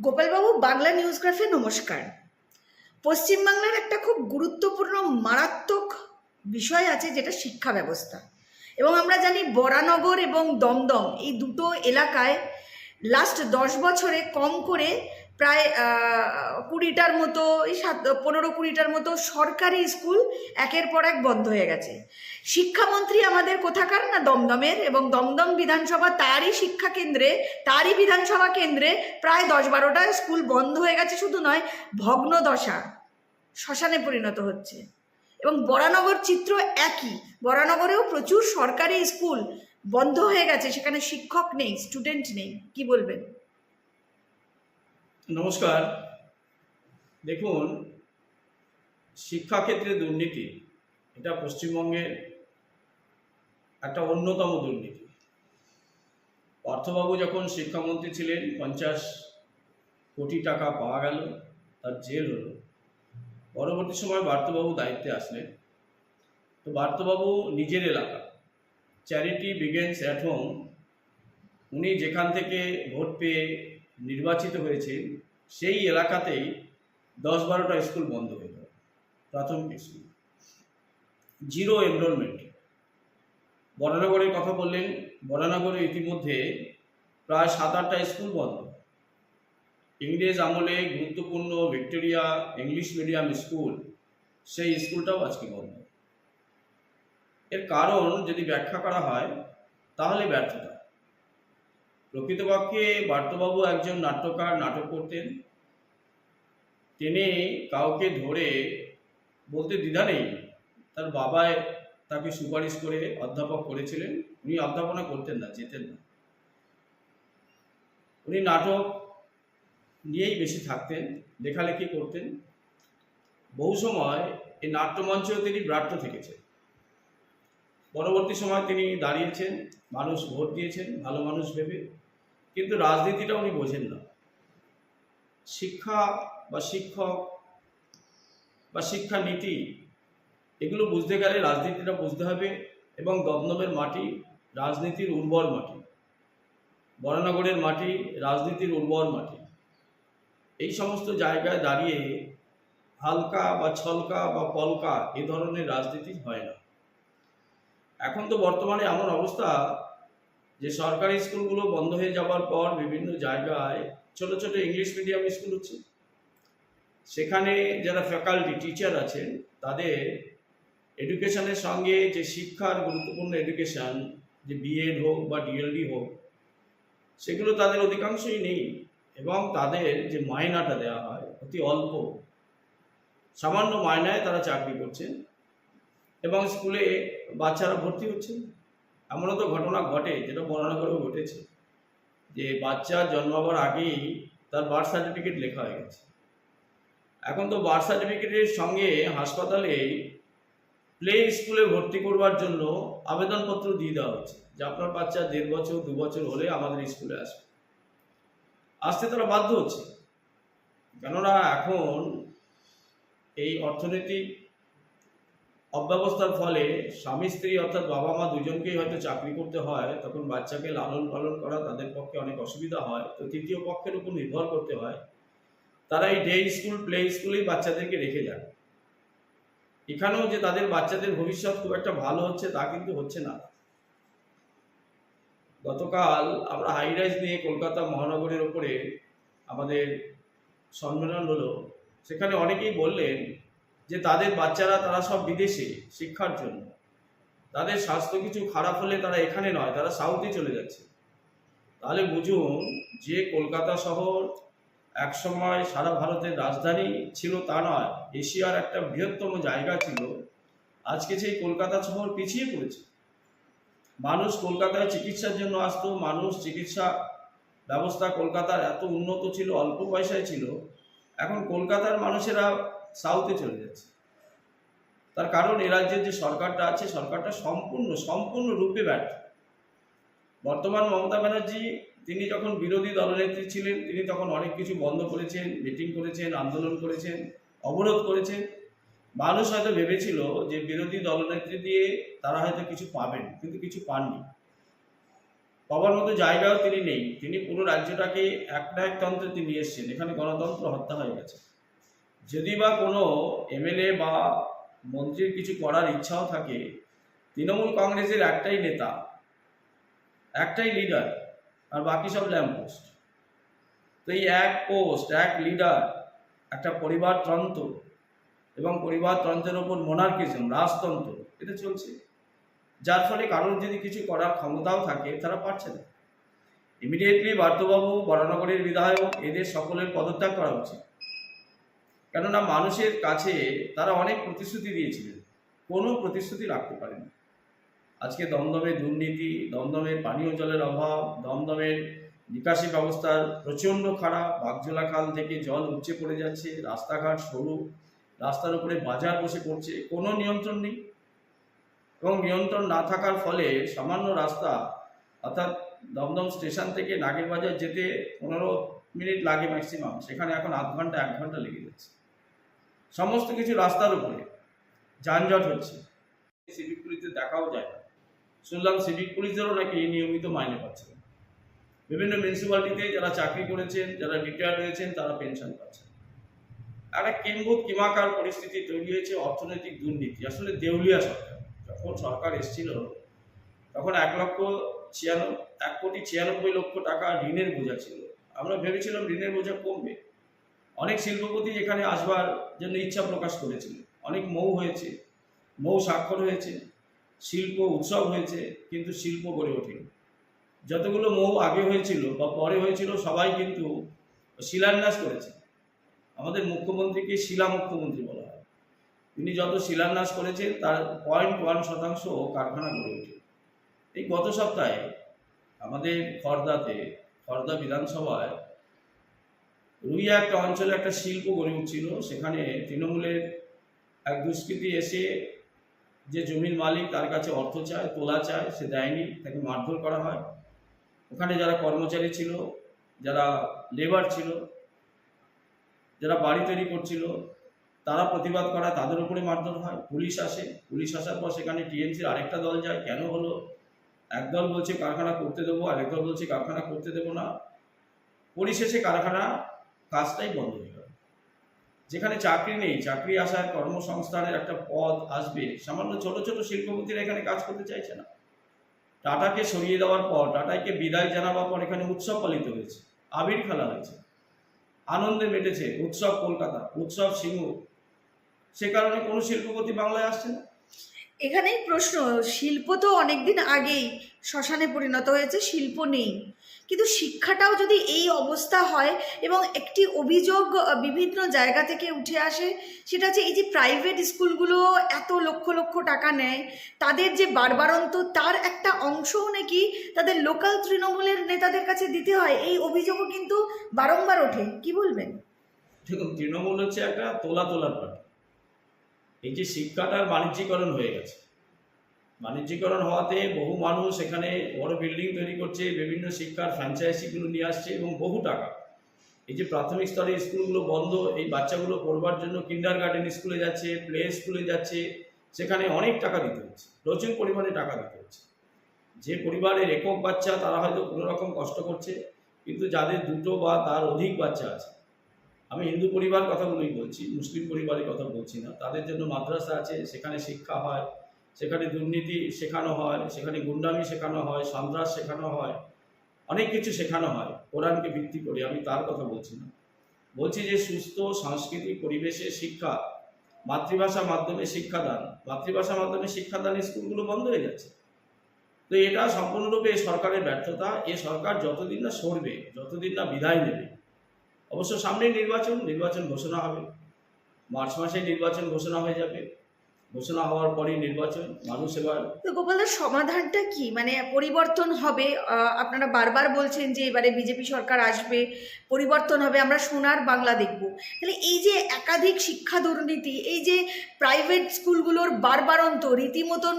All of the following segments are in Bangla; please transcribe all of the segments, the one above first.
গোপালবাবু, বাংলা নিউজগ্রাফে নমস্কার। পশ্চিমবাংলার একটা খুব গুরুত্বপূর্ণ মারাত্মক বিষয় আছে, যেটা শিক্ষা ব্যবস্থা। এবং আমরা জানি বরানগর এবং দমদম এই দুটো এলাকায় লাস্ট 10 বছরে কম করে প্রায় 20টার মতো, এই 15-20টার মতো সরকারি স্কুল একের পর এক বন্ধ হয়ে গেছে। শিক্ষামন্ত্রী আমাদের কোথাকার না দমদমের, এবং দমদম বিধানসভা তারই শিক্ষা কেন্দ্রে, তারই বিধানসভা কেন্দ্রে প্রায় 10-12টা স্কুল বন্ধ হয়ে গেছে। শুধু নয়, ভগ্নদশা, শ্মশানে পরিণত হচ্ছে। এবং বরানগর চিত্র একই। বরানগরেও প্রচুর সরকারি স্কুল বন্ধ হয়ে গেছে, সেখানে শিক্ষক নেই, স্টুডেন্ট নেই। কি বলবেন? নমস্কার। দেখুন, শিক্ষাক্ষেত্রে দুর্নীতি এটা পশ্চিমবঙ্গের একটা অন্যতম দুর্নীতি। পার্থবাবু যখন শিক্ষামন্ত্রী ছিলেন 50 কোটি টাকা পাওয়া গেল, তার জেল হলো। পরবর্তী সময় পার্থবাবু দায়িত্বে আসলেন। তো পার্থবাবু নিজের এলাকা চ্যারিটি বিগেন্স অ্যাট হোম, উনি যেখান থেকে ভোট পেয়ে নির্বাচিত হয়েছেন সেই এলাকাতেই 10-12টা স্কুল বন্ধ হয়ে গেল, প্রাথমিক স্কুল, জিরো এনরোলমেন্ট। বরানগরের কথা বললেন, বরানগরে ইতিমধ্যে প্রায় 7-8টা স্কুল বন্ধ। ইংরেজ আমলে গুরুত্বপূর্ণ ভিক্টোরিয়া ইংলিশ মিডিয়াম স্কুল, সেই স্কুলটাও আজকে বন্ধ। এর কারণ যদি ব্যাখ্যা করা হয় তাহলে ব্যর্থতা। প্রকৃতপক্ষে পার্থবাবু একজন নাট্যকার, নাটক করতেন। তিনি কাউকে ধরে বলতে দ্বিধা নেই, তার বাবাই তাকে সুপারিশ করে অধ্যাপক করেছিলেন। উনি অধ্যাপনা করতেন না, যেতেন না, উনি নাটক নিয়েই বেশি থাকতেন, লেখালেখি করতেন। বহু সময় এই নাট্যমঞ্চেও তিনি ব্রাত্য থেকেছেন। পরবর্তী সময় তিনি দাঁড়িয়েছেন, মানুষ ভোট দিয়েছেন ভালো মানুষ ভেবে, কিন্তু রাজনীতিটা উনি বোঝেন না। শিক্ষা বা শিক্ষক বা শিক্ষানীতি এগুলো বুঝতে গেলে রাজনীতিটা বুঝতে হবে। এবং দমদমের মাটি রাজনীতির উর্বর মাটি, বরানগরের মাটি রাজনীতির উর্বর মাটি। এই সমস্ত জায়গায় দাঁড়িয়ে হালকা বা ছলকা বা পলকা এ ধরনের রাজনীতি হয় না। এখন তো বর্তমানে এমন অবস্থা যে সরকারি স্কুলগুলো বন্ধ হয়ে যাওয়ার পর বিভিন্ন জায়গায় ছোট ছোট ইংলিশ মিডিয়াম স্কুল হচ্ছে। সেখানে যারা ফ্যাকাল্টি টিচার আছেন, তাদের এডুকেশনের সঙ্গে যে শিক্ষার গুরুত্বপূর্ণ এডুকেশান, যে বিএড হোক বা ডিএলডি হোক, সেগুলো তাদের অধিকাংশই নেই। এবং তাদের যে মাইনাটা দেওয়া হয় অতি অল্প, সামান্য মাইনায় তারা চাকরি করছেন এবং স্কুলে বাচ্চারা ভর্তি হচ্ছে। এমনও তো ঘটনা ঘটে, যেটা বরানগরেও ঘটেছে, যে বাচ্চা জন্মাবার আগেই তার বার্থ সার্টিফিকেট লেখা হয়ে গেছে। এখন তো বার্থ সার্টিফিকেটের সঙ্গে হাসপাতালে প্লে স্কুলে ভর্তি করবার জন্য আবেদনপত্র দিয়ে দেওয়া হচ্ছে, যে আপনার বাচ্চা 1.5 বছর 2 বছর হলে আমাদের স্কুলে আসবে। আসতে তারা বাধ্য হচ্ছে, কেননা এখন এই অর্থনৈতিক অব্যবস্থার ফলে স্বামী স্ত্রী অর্থাৎ বাবা মা দুজনকেই হয়তো চাকরি করতে হয়, তখন বাচ্চাকে লালন পালন করা তাদের পক্ষে অনেক অসুবিধা হয়। তো তৃতীয় পক্ষের উপর নির্ভর করতে হয়। তারা এই ডে স্কুল প্লে স্কুলেই বাচ্চাদেরকে রেখে যায়। এখানেও যে তাদের বাচ্চাদের ভবিষ্যৎ খুব একটা ভালো হচ্ছে তা কিন্তু হচ্ছে না। গতকাল আমরা হাই রাইজ নিয়ে কলকাতা মহানগরের ওপরে আমাদের সম্মেলন হলো। সেখানে অনেকেই বললেন যে তাদের বাচ্চারা তারা সব বিদেশে শিক্ষার জন্য, তাদের স্বাস্থ্য কিছু খারাপ হলে তারা এখানে নয়, তারা সাউথে চলে যাচ্ছে। তাহলে বুঝুন যে কলকাতা শহর একসময় সারা ভারতের রাজধানী ছিল তা নয়, এশিয়ার একটা বৃহত্তম জায়গা ছিল, আজকে সেই কলকাতা শহর পিছিয়ে পড়েছে। মানুষ কলকাতায় চিকিৎসার জন্য আসতো, মানুষ চিকিৎসা ব্যবস্থা কলকাতার এত উন্নত ছিল, অল্প পয়সায় ছিল। এখন কলকাতার মানুষেরা সাউথে চলে যাচ্ছে। তার কারণ এ রাজ্যের যে সরকারটা আছে, সরকারটা সম্পূর্ণরূপে ব্যর্থ। বর্তমান মমতা ব্যানার্জি তিনি যখন বিরোধী দলনেত্রী ছিলেন, তিনি তখন অনেক কিছু বন্ধ করেছেন, মিটিং করেছেন, আন্দোলন করেছেন, অবরোধ করেছেন। মানুষ হয়তো ভেবেছিল যে বিরোধী দলনেত্রী দিয়ে তারা হয়তো কিছু পাবেন, কিন্তু কিছু পাননি। পাওয়ার মতো জায়গাও তিনি নেই। তিনি পুরো রাজ্যটাকে একনায়কতন্ত্রে নিয়ে এসছেন। এখানে গণতন্ত্র হত্যা হয়ে গেছে। যদি বা কোনো এমএলএ বা মন্ত্রীর কিছু করার ইচ্ছাও থাকে, তৃণমূল কংগ্রেসের একটাই নেতা, একটাই লিডার, আর বাকি সব ল্যাম্পপোস্ট। তো এই এক পোস্ট, এক লিডার, একটা পরিবারতন্ত্র এবং পরিবারতন্ত্রের ওপর মোনার্কিজম, রাজতন্ত্র, এটা চলছে। যার ফলে কারোর যদি কিছু করার ক্ষমতাও থাকে, তারা পারছে না। ইমিডিয়েটলি বার্তবাবু, বরানগরের বিধায়ক, এদের সকলের পদত্যাগ করা উচিত। কেননা মানুষের কাছে তারা অনেক প্রতিশ্রুতি দিয়েছিলেন, কোনো প্রতিশ্রুতি রাখতে পারেনি। আজকে দমদমে দুর্নীতি, দমদমের পানীয় জলের অভাব, দমদমের নিকাশি ব্যবস্থার প্রচণ্ড খারাপ, বাগজোলা খাল থেকে জল উপচে পড়ে যাচ্ছে, রাস্তাঘাট সরু, রাস্তার উপরে বাজার বসে পড়ছে, কোনো নিয়ন্ত্রণ নেই। এবং নিয়ন্ত্রণ না থাকার ফলে সামান্য রাস্তা, অর্থাৎ দমদম স্টেশন থেকে নাগেরবাজার যেতে 15 মিনিট লাগে ম্যাক্সিমাম, সেখানে এখন আধ ঘন্টা 1 ঘন্টা লেগে যাচ্ছে। সমস্ত কিছু রাস্তার উপরে যানজট হচ্ছে। সিভিক পুলিশদের দেখাও যায় না। শুনলাম সিভিক পুলিশদেরও নাকি নিয়মিত মাইনে পাচ্ছে না। বিভিন্ন মিউনিসিপ্যালিটিতে যারা চাকরি করেছেন, যারা রিটায়ার্ড হয়েছেন, তারা পেনশন পাচ্ছেন। একটা কিম্ভূত কিমাকার পরিস্থিতি তৈরি হয়েছে, অর্থনৈতিক দুর্নীতি, আসলে দেউলিয়া সরকার। যখন সরকার এসেছিল তখন 1,96,00,000 টাকা ঋণের বোঝা ছিল। আমরা ভেবেছিলাম ঋণের বোঝা কমবে। অনেক শিল্পপতি এখানে আসবার জন্য ইচ্ছা প্রকাশ করেছিল। অনেক মৌ হয়েছে, মৌ স্বাক্ষর হয়েছে, শিল্প উৎসব হয়েছে, কিন্তু শিল্প গড়ে ওঠেনি। যতগুলো মৌ আগে হয়েছিল বা পরে হয়েছিল, সবাই কিন্তু শিলান্যাস করেছে। আমাদের মুখ্যমন্ত্রীকে শিলা মুখ্যমন্ত্রী বলা হয়। তিনি যত শিলান্যাস করেছেন তার 0.1% কারখানা গড়ে ওঠে। এই গত সপ্তাহে আমাদের খর্দা বিধানসভায় রুইয়া একটা অঞ্চলে একটা শিল্প গড়ে উঠছিল। সেখানে তৃণমূলের এক দুষ্কৃতী এসে যে জমির মালিক, তার কাছে অর্থ চায়, তোলা চায়, সে দেয়নি, তাকে মারধর করা হয়। ওখানে যারা কর্মচারী ছিল, যারা লেবার ছিল, যারা বাড়ি তৈরি করছিল, তারা প্রতিবাদ করা, তাদের উপরে মারধর হয়। পুলিশ আসে, পুলিশ আসার পর সেখানে টিএমসির আরেকটা দল যায়। কেন হলো? একদল বলছে কারখানা করতে দেবো, আরেক দল বলছে কারখানা করতে দেবো না। পরিশেষে কারখানা কাজটাই বন্ধ হয়ে গেল। যেখানে চাকরি নেই, চাকরি আসার কর্মসংস্থানের একটা পদ আসবে, সামান্য ছোট ছোট শিল্পপতিরা এখানে কাজ করতে চাইছে না। টাটাকে সরিয়ে দেওয়ার পর, টাটাকে বিদায় জানাবার পর এখানে উৎসব পালিত হয়েছে, আবির খেলা হয়েছে, আনন্দে মেটেছে। উৎসব কলকাতা, উৎসব সিঙ্গুর। সে কারণে কোনো শিল্পপতি বাংলায় আসছে না। এখানেই প্রশ্ন, শিল্প তো অনেকদিন আগেই শ্মশানে পরিণত হয়েছে, শিল্প নেই। কিন্তু শিক্ষাটাও যদি এই অবস্থা হয়, এবং একটি অভিযোগ বিভিন্ন জায়গা থেকে উঠে আসে, সেটা হচ্ছে এই যে প্রাইভেট স্কুলগুলো এত লক্ষ লক্ষ টাকা নেয়, তাদের যে বারবারন্ত, তার একটা অংশও নাকি তাদের লোকাল তৃণমূলের নেতাদের কাছে দিতে হয়। এই অভিযোগও কিন্তু বারংবার ওঠে। কি বলবেন? দেখুন, তৃণমূল হচ্ছে একটা তোলার পার্টি। এই যে শিক্ষাটার বাণিজ্যিকরণ হয়ে গেছে, বাণিজ্যিকরণ হওয়াতে বহু মানুষ এখানে বড় বিল্ডিং তৈরি করছে, বিভিন্ন শিক্ষার ফ্র্যাঞ্চাইজিগুলো নিয়ে আসছে, এবং বহু টাকা। এই যে প্রাথমিক স্তরের স্কুলগুলো বন্ধ, এই বাচ্চাগুলো পড়বার জন্য কিন্ডার গার্ডেন স্কুলে যাচ্ছে, প্লে স্কুলে যাচ্ছে, সেখানে অনেক টাকা দিতে হচ্ছে, প্রচুর পরিমাণে টাকা দিতে হচ্ছে। যে পরিবারের একক বাচ্চা, তারা হয়তো কোনো রকম কষ্ট করছে, কিন্তু যাদের দুটো বা তার অধিক বাচ্চা আছে, আমি হিন্দু পরিবার কথাগুলোই বলছি, মুসলিম পরিবারের কথা বলছি না, তাদের জন্য মাদ্রাসা আছে, সেখানে শিক্ষা হয়, সেখানে দুর্নীতি শেখানো হয়, সেখানে গুন্ডামি শেখানো হয়, সন্ত্রাস শেখানো হয়, অনেক কিছু শেখানো হয় কোরআনকে ভিত্তি করে। আমি তার কথা বলছি না, বলছি যে সুস্থ সাংস্কৃতিক পরিবেশে শিক্ষা, মাতৃভাষার মাধ্যমে শিক্ষাদান, মাতৃভাষার মাধ্যমে শিক্ষাদান স্কুলগুলো বন্ধ হয়ে যাচ্ছে। তো এটা সম্পূর্ণরূপে সরকারের ব্যর্থতা। এ সরকার যতদিন না সরবে, যতদিন না বিদায় নেবে, অবশ্য সামনে নির্বাচন ঘোষণা হবে, মার্চ মাসে নির্বাচন ঘোষণা হয়ে যাবে। ঘোষণা হওয়ার পরেই নির্বাচন, মানুষ এবার। তো গোপালদার, সমাধানটা কি? মানে পরিবর্তন হবে, আপনারা বারবার বলছেন যে এবারে বিজেপি সরকার আসবে, পরিবর্তন হবে, আমরা সোনার বাংলা দেখব। তাহলে এই যে একাধিক শিক্ষা দুর্নীতি, এই যে প্রাইভেট স্কুলগুলোর বারবারন্ত রীতিমতন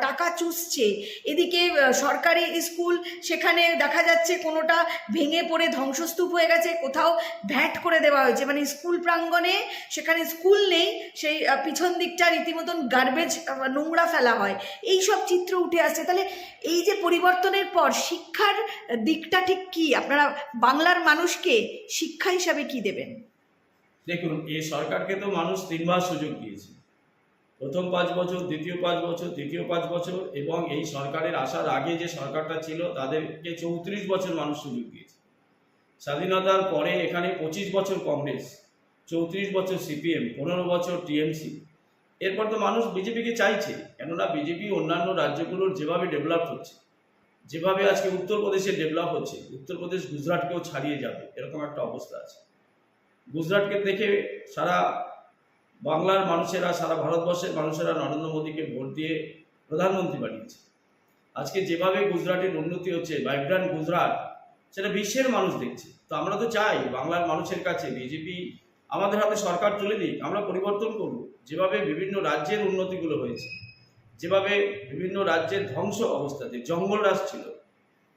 টাকা চুষছে, এদিকে সরকারি স্কুল, সেখানে দেখা যাচ্ছে কোনোটা ভেঙে পড়ে ধ্বংসস্তূপ হয়ে গেছে, কোথাও ভ্যাট করে দেওয়া হয়েছে, মানে স্কুল প্রাঙ্গণে সেখানে স্কুল নেই, সেই পিছন দিকটা রীতিমতন গার্বেজ, নোংরা ফেলা হয়, এই সব চিত্র উঠে আসছে। তাহলে এই যে পরিবর্তনের পর শিক্ষার দিকটা ঠিক কি? আপনারা বাংলার মানুষকে শিক্ষা হিসাবে কি দেবেন? দেখুন, এই সরকারকে তো মানুষ 3বার সুযোগ দিয়েছে। প্রথম 5 বছর, দ্বিতীয় 5 বছর, তৃতীয় 5 বছর, এবং এই সরকারের আসার আগে যে সরকারটা ছিল তাদেরকে 34 বছর মানুষ সুযোগ দিয়েছে। স্বাধীনতার পরে এখানে 25 বছর কংগ্রেস, 34 বছর সিপিএম, 15 বছর টিএমসি। এরপর তো মানুষ বিজেপিকে চাইছে, কেননা বিজেপি অন্যান্য রাজ্যগুলোর যেভাবে ডেভেলপ হচ্ছে, যেভাবে আজকে উত্তরপ্রদেশে ডেভেলপ হচ্ছে, উত্তরপ্রদেশ গুজরাটকেও ছাড়িয়ে যাবে এরকম একটা অবস্থা আছে। গুজরাটকে দেখে সারা বাংলার মানুষেরা, সারা ভারতবর্ষের মানুষেরা নরেন্দ্র মোদীকে ভোট দিয়ে প্রধানমন্ত্রী বানিয়েছে। আজকে যেভাবে গুজরাটের উন্নতি হচ্ছে, ভাইব্রান্ট গুজরাট, সেটা বিশ্বের মানুষ দেখছে। তো আমরা তো চাই বাংলার মানুষের কাছে বিজেপি আমাদের হাতে সরকার তুলে দিক, আমরা পরিবর্তন করব। যেভাবে বিভিন্ন রাজ্যের উন্নতিগুলো হয়েছে, যেভাবে বিভিন্ন রাজ্যের ধ্বংস অবস্থাতে, জঙ্গল রাজ ছিল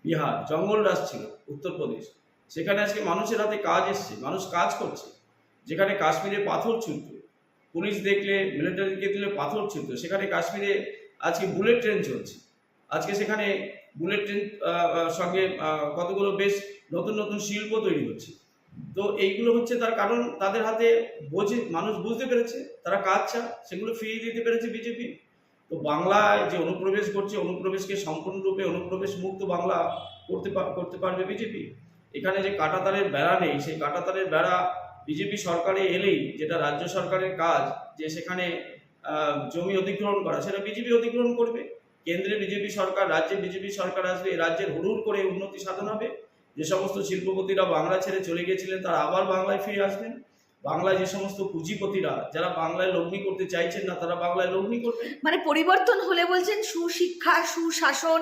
বিহার, জঙ্গল রাজ ছিল উত্তরপ্রদেশ, সেখানে আজকে মানুষের হাতে কাজ এসছে, মানুষ কাজ করছে। যেখানে কাশ্মীরে পাথর ছুটত, পুলিশ দেখলে, মিলিটারিকে দিলে পাথর ছুটত, সেখানে কাশ্মীরে আজকে বুলেট ট্রেন চলছে। আজকে সেখানে বুলেট ট্রেন সঙ্গে কতগুলো বেশ নতুন নতুন শিল্প তৈরি হচ্ছে। তো এইগুলো হচ্ছে তার কারণ, তাদের হাতে বোঝে, মানুষ বুঝতে পেরেছে, তারা কাজ চায়, সেগুলো ফিরিয়ে দিতে পেরেছে বিজেপি। তো বাংলায় যে অনুপ্রবেশ করছে, অনুপ্রবেশকে সম্পূর্ণরূপে অনুপ্রবেশ মুক্ত বাংলা করতে পারবে বিজেপি। এখানে যে কাঁটাতারের বেড়া নেই, সেই কাঁটাতারের বেড়া বিজেপি সরকারে এলেই, যেটা রাজ্য সরকারের কাজ, যে সেখানে জমি অধিগ্রহণ করা, সেটা বিজেপি অধিগ্রহণ করবে। কেন্দ্রে বিজেপি সরকার, রাজ্যে বিজেপি সরকার আসবে, এই রাজ্যের হুড়ুর করে উন্নতি সাধন হবে। যে সমস্ত শিল্পপতিরা বাংলা ছেড়ে চলে গেছিলেন তারা আবার বাংলায় ফিরে আসবেন। বাংলায় যে সমস্ত পুঁজিপতিরা যারা বাংলায় লগ্নি করতে চাইছেন না, তারা বাংলায় লগ্নি করবেন। মানে পরিবর্তন হলে বলছেন সুশিক্ষা, সুশাসন,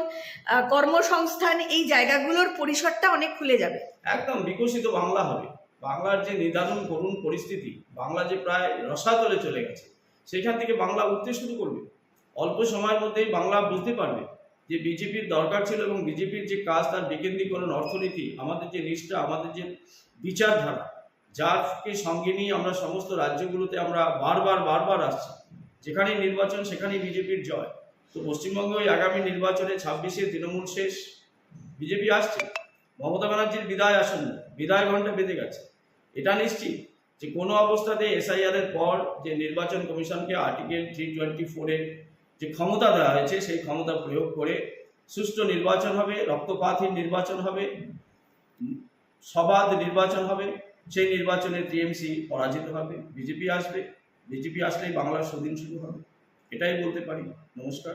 কর্মসংস্থান, এই জায়গাগুলোর পরিসরটা অনেক খুলে যাবে। একদম বিকশিত বাংলা হবে। বাংলার যে নিদারুণ করুণ পরিস্থিতি, বাংলা যে প্রায় রসাতলে চলে গেছে, সেখান থেকে বাংলা উঠতে শুরু করবে। অল্প সময়ের মধ্যেই বাংলা বুঝতে পারবে যে বিজেপির দরকার ছিল, এবং বিজেপির যে কাজ, তার বিকেন্দ্রীকরণ, অর্থনীতি, আমাদের যে নিষ্ঠা, আমাদের যে বিচারধারা, যারকে সঙ্গে নিয়ে আমরা সমস্ত রাজ্যগুলোতে আমরা বারবার আসছি। যেখানেই নির্বাচন সেখানেই বিজেপির জয়। তো পশ্চিমবঙ্গে ওই আগামী নির্বাচনে 26-এ তৃণমূল শেষ, বিজেপি আসছে। মমতা ব্যানার্জির বিদায় আসন্ন, বিদায় ঘণ্টা বেঁধে গেছে। এটা নিশ্চিত যে কোনো অবস্থাতে এসআইআর এর পর যে নির্বাচন কমিশনকে আর্টিকেল 324-এর যে ক্ষমতা দেওয়া হয়েছে, সেই ক্ষমতা প্রয়োগ করে সুষ্ঠু নির্বাচন হবে, রক্তপাতহীন নির্বাচন হবে, সবাদ নির্বাচন হবে। সেই নির্বাচনে টিএমসি পরাজিত হবে, বিজেপি আসবে। বিজেপি আসলেই বাংলার সুদিন শুরু হবে, এটাই বলতে পারি। নমস্কার।